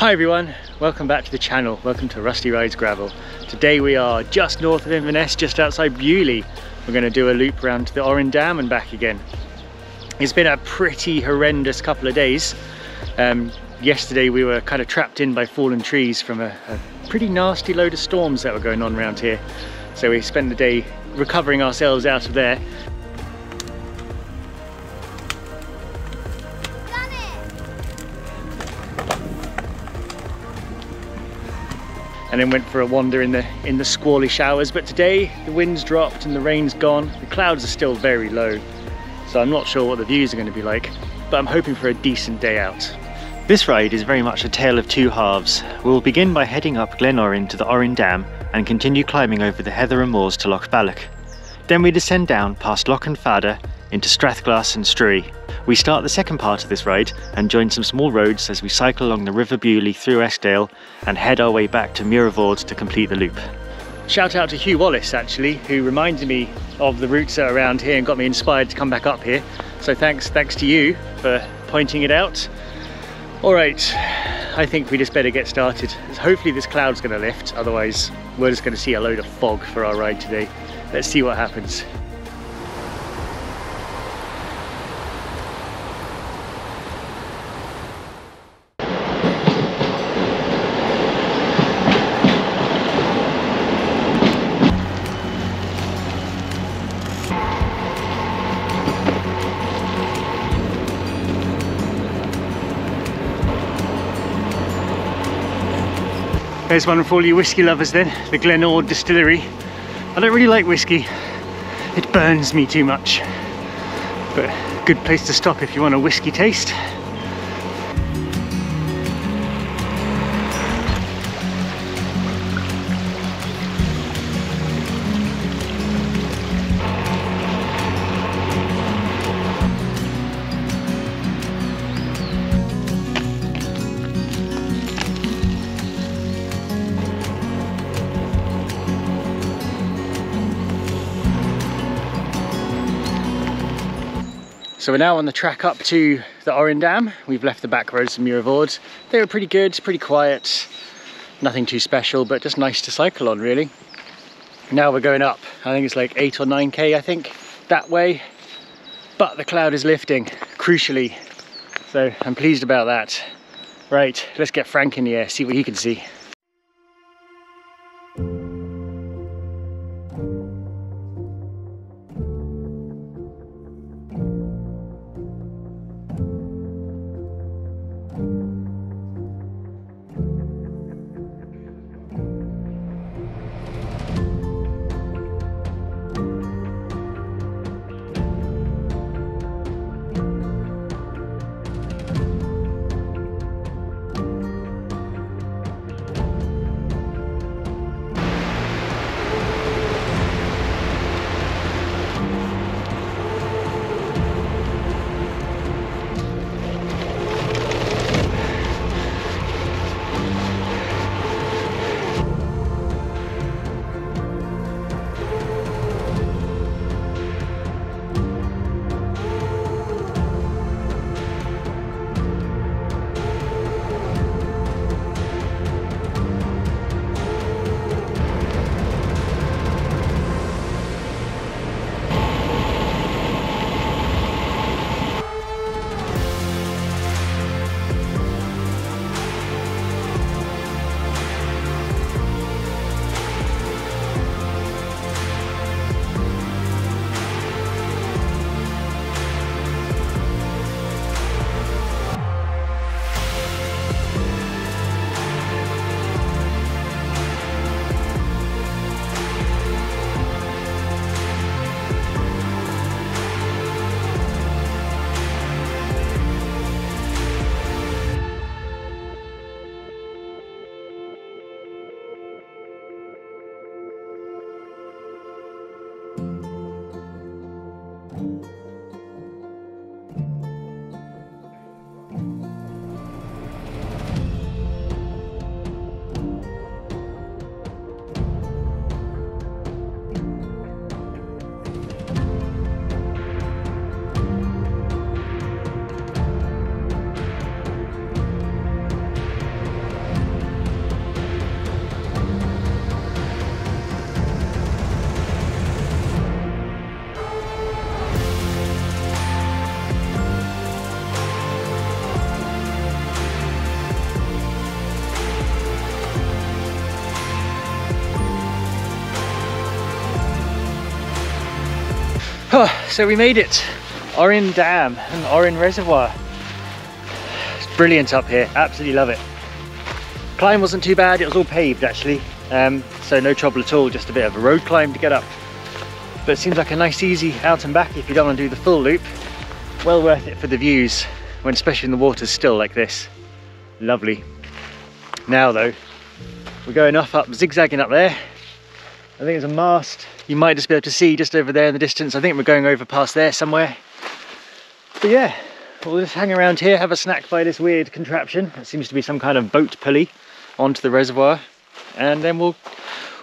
Hi everyone, welcome back to the channel, welcome to Rusty Rides Gravel. Today we are just north of Inverness, just outside Beaulieu. We're going to do a loop around to the Orrin Dam and back again. It's been a pretty horrendous couple of days. Yesterday we were kind of trapped in by fallen trees from a pretty nasty load of storms that were going on around here. So we spent the day recovering ourselves out of there. And then went for a wander in the squally showers, but today the wind's dropped and the rain's gone. The clouds are still very low, so I'm not sure what the views are going to be like, but I'm hoping for a decent day out. This ride is very much a tale of two halves. We'll begin by heading up Glen Orrin to the Orrin Dam and continue climbing over the heather and moors to Loch Ballach. Then we descend down past Loch and Fada into Strathglass and Struy. We start the second part of this ride and join some small roads as we cycle along the River Beaulieu through Eskdale and head our way back to Muir of Ord to complete the loop. Shout out to Hugh Wallace actually, who reminded me of the routes that are around here and got me inspired to come back up here. So thanks to you for pointing it out. Alright, I think we just better get started. Hopefully this cloud's going to lift, otherwise we're just going to see a load of fog for our ride today. Let's see what happens. There's one for all you whiskey lovers then, the Glen Ord Distillery. I don't really like whiskey, it burns me too much, but good place to stop if you want a whiskey taste. So we're now on the track up to the Orrin Dam. We've left the back roads to Muir of Ord. They were pretty good, pretty quiet, nothing too special, but just nice to cycle on really. Now we're going up, I think it's like 8 or 9k I think, that way. But the cloud is lifting, crucially. So I'm pleased about that. Right, let's get Frank in the air, see what he can see. So we made it. Orrin Dam and Orrin Reservoir. It's brilliant up here, absolutely love it. Climb wasn't too bad, it was all paved actually, so no trouble at all, just a bit of a road climb to get up. But it seems like a nice easy out and back if you don't want to do the full loop. Well worth it for the views, when especially when the water's still like this. Lovely. Now though, we're going off up, zigzagging up there. I think there's a mast you might just be able to see just over there in the distance. I think we're going over past there somewhere. But yeah, we'll just hang around here, have a snack by this weird contraption. It seems to be some kind of boat pulley onto the reservoir. And then we'll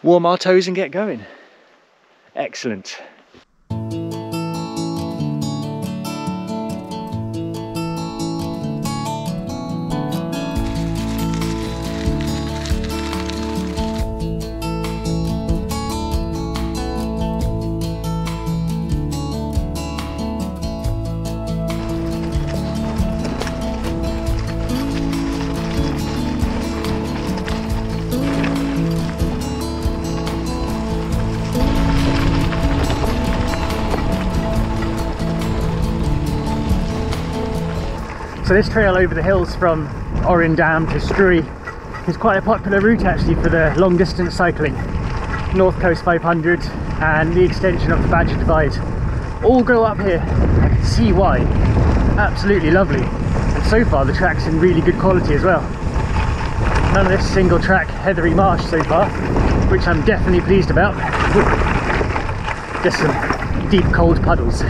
warm our toes and get going. Excellent. So this trail over the hills from Orrin Dam to Struy is quite a popular route actually for the long distance cycling. North Coast 500 and the extension of the Badger Divide all go up here. I can see why. Absolutely lovely. And so far the track's in really good quality as well. None of this single track heathery marsh so far, which I'm definitely pleased about. Just some deep cold puddles.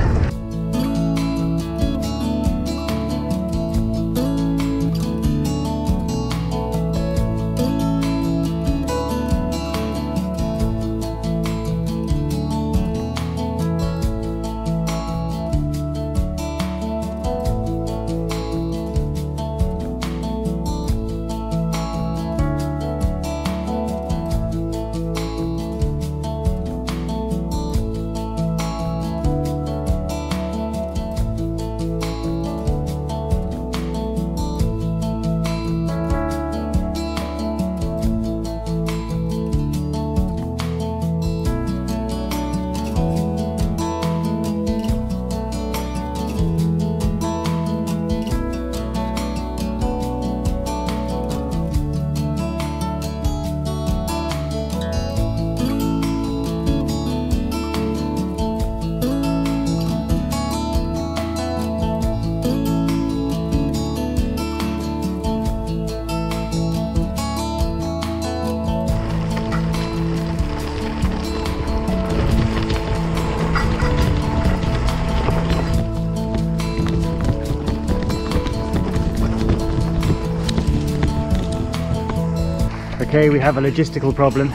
Okay, we have a logistical problem.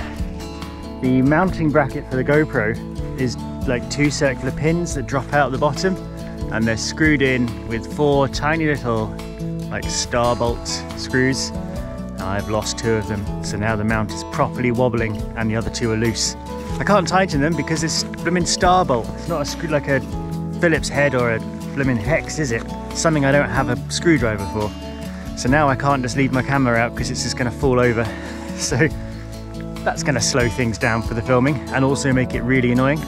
The mounting bracket for the GoPro is like two circular pins that drop out the bottom, and they're screwed in with 4 tiny little like star bolt screws. I've lost 2 of them, so now the mount is properly wobbling and the other 2 are loose. I can't tighten them because it's blooming star bolt. It's not a screw like a Phillips head or a blooming hex, is it? Something I don't have a screwdriver for. So now I can't just leave my camera out because it's just going to fall over. So that's going to slow things down for the filming and also make it really annoying.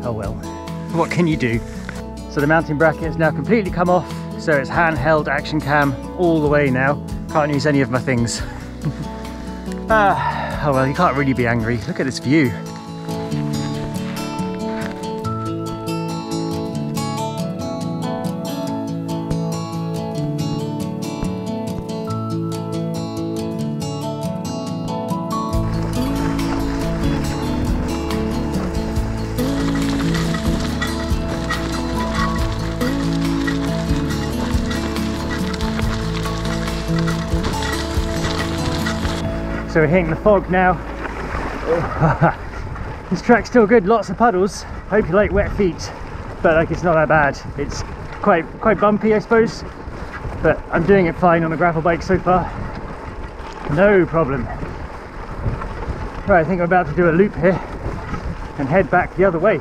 Oh well, what can you do? So the mounting bracket has now completely come off, so it's handheld action cam all the way now. Can't use any of my things. Oh well, you can't really be angry. Look at this view. So we're hitting the fog now. This track's still good, lots of puddles. Hope you like wet feet, but like it's not that bad. It's quite bumpy, I suppose, but I'm doing it fine on a gravel bike so far. No problem. Right, I think I'm about to do a loop here and head back the other way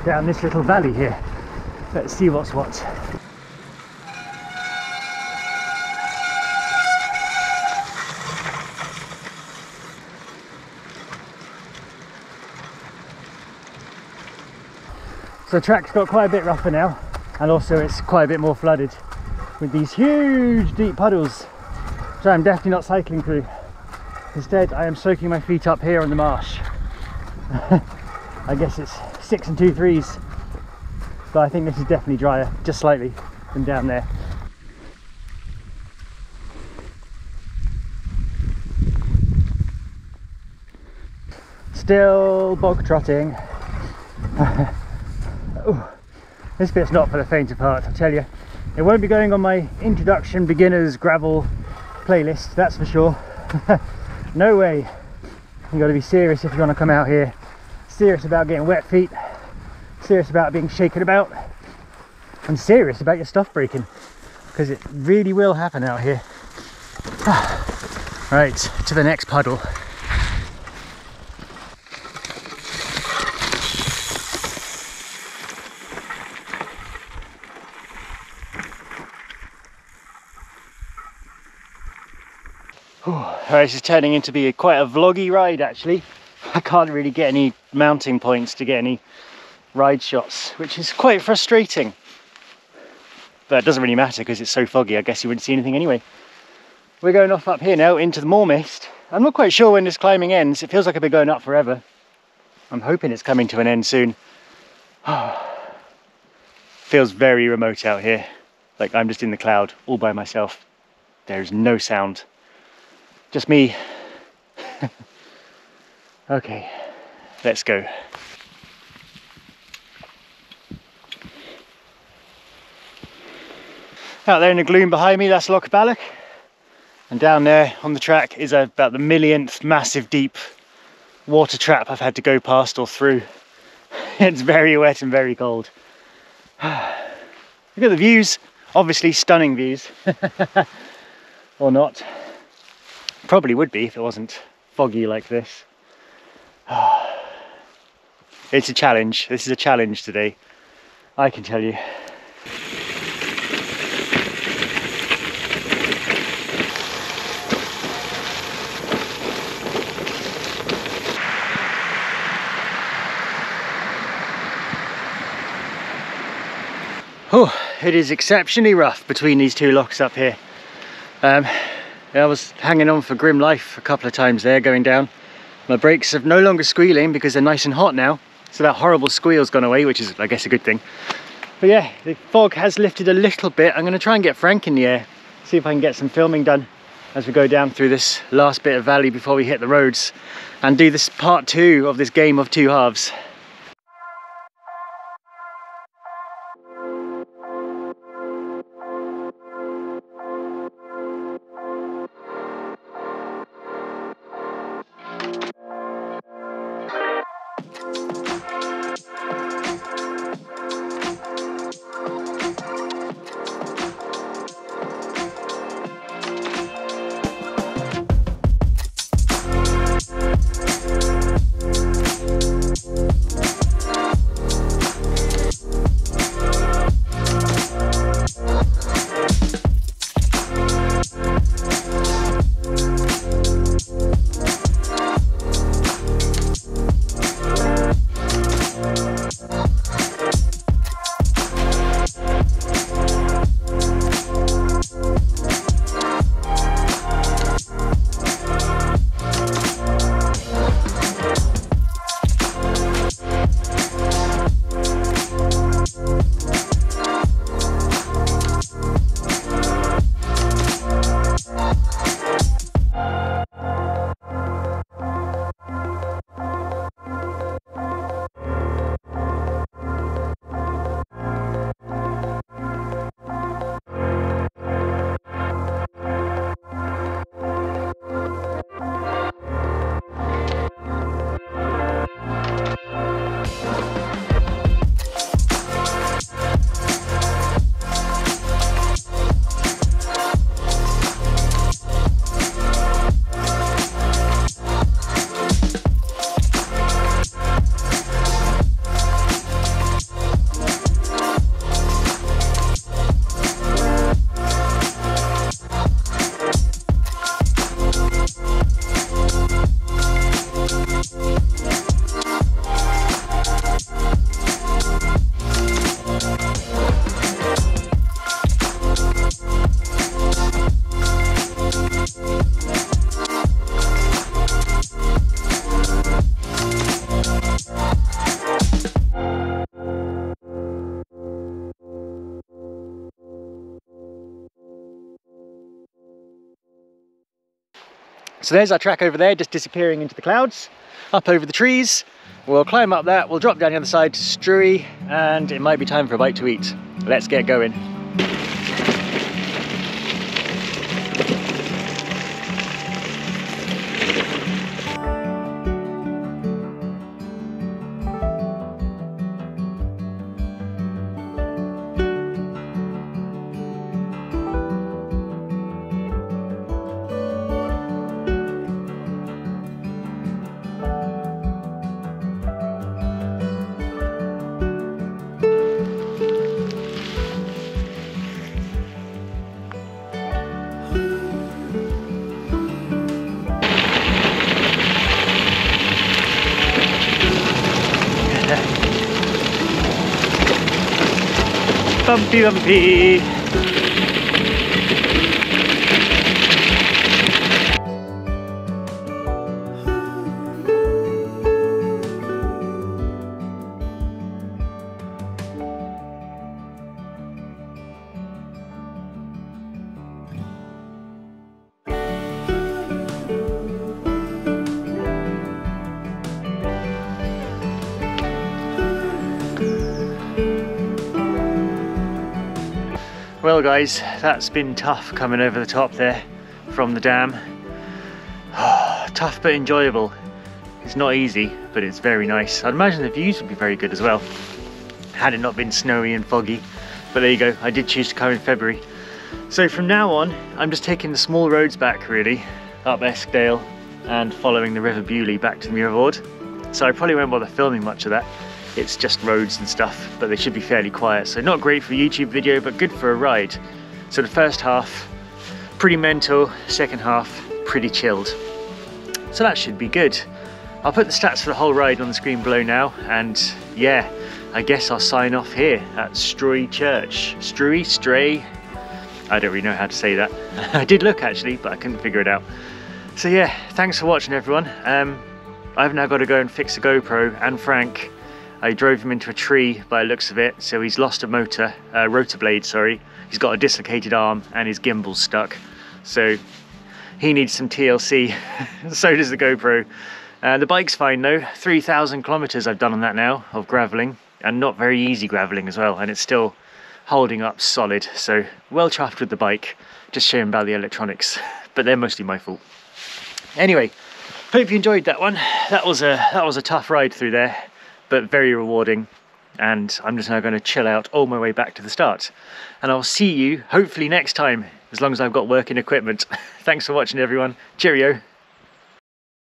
down this little valley here. Let's see what's what. So the track's got quite a bit rougher now, and also it's quite a bit more flooded with these huge deep puddles, which I'm definitely not cycling through. Instead, I am soaking my feet up here on the marsh. I guess it's 6 2/3, but I think this is definitely drier, just slightly, than down there. Still bog trotting. Ooh, this bit's not for the faint of heart, I tell you. It won't be going on my introduction beginners gravel playlist, that's for sure. No way. You got to be serious if you want to come out here. Serious about getting wet feet, serious about being shaken about, and serious about your stuff breaking, because it really will happen out here. Right, to the next puddle. Alright, this is turning into be quite a vloggy ride actually. I can't really get any mounting points to get any ride shots, which is quite frustrating. But it doesn't really matter because it's so foggy, I guess you wouldn't see anything anyway. We're going off up here now into the more mist. I'm not quite sure when this climbing ends. It feels like I've been going up forever. I'm hoping it's coming to an end soon. Feels very remote out here. Like I'm just in the cloud all by myself. There's no sound. Just me. Okay, let's go. Out there in the gloom behind me, that's Loch Ballach. And down there on the track is about the millionth massive deep water trap I've had to go past or through. It's very wet and very cold. Look at the views, obviously stunning views. Or not. Probably would be if it wasn't foggy like this. It's a challenge. This is a challenge today, I can tell you. Oh, it is exceptionally rough between these two lochs up here. I was hanging on for grim life a couple of times there going down. My brakes are no longer squealing because they're nice and hot now, so that horrible squeal's gone away, which is I guess a good thing. But yeah, the fog has lifted a little bit. I'm going to try and get Frank in the air, see if I can get some filming done as we go down through this last bit of valley before we hit the roads, and do this part 2 of this game of two halves. So there's our track over there, just disappearing into the clouds, up over the trees. We'll climb up that, we'll drop down the other side to Struy, and it might be time for a bite to eat. Let's get going. Bumpy, bumpy. Well guys, that's been tough coming over the top there from the dam. Tough but enjoyable. It's not easy, but it's very nice. I'd imagine the views would be very good as well, had it not been snowy and foggy. But there you go, I did choose to come in February. So from now on, I'm just taking the small roads back really, up Eskdale and following the River Bewley back to the Muir of Ord. So I probably won't bother filming much of that. It's just roads and stuff, but they should be fairly quiet. So not great for a YouTube video, but good for a ride. So the first half, pretty mental, second half, pretty chilled. So that should be good. I'll put the stats for the whole ride on the screen below now, and yeah, I guess I'll sign off here at Struy Church. Stray? I don't really know how to say that. I did look actually, but I couldn't figure it out. So yeah, thanks for watching everyone. I've now got to go and fix the GoPro, and Frank, I drove him into a tree by the looks of it, so he's lost a rotor blade, sorry. He's got a dislocated arm and his gimbal's stuck. So he needs some TLC, so does the GoPro. The bike's fine though, 3,000 kilometers I've done on that now of gravelling, and not very easy gravelling as well, and it's still holding up solid. So well chuffed with the bike, just shame about the electronics, but they're mostly my fault. Anyway, hope you enjoyed that one. That was a tough ride through there, but very rewarding, and I'm just now going to chill out all my way back to the start. And I'll see you hopefully next time, as long as I've got working equipment. Thanks for watching everyone. Cheerio.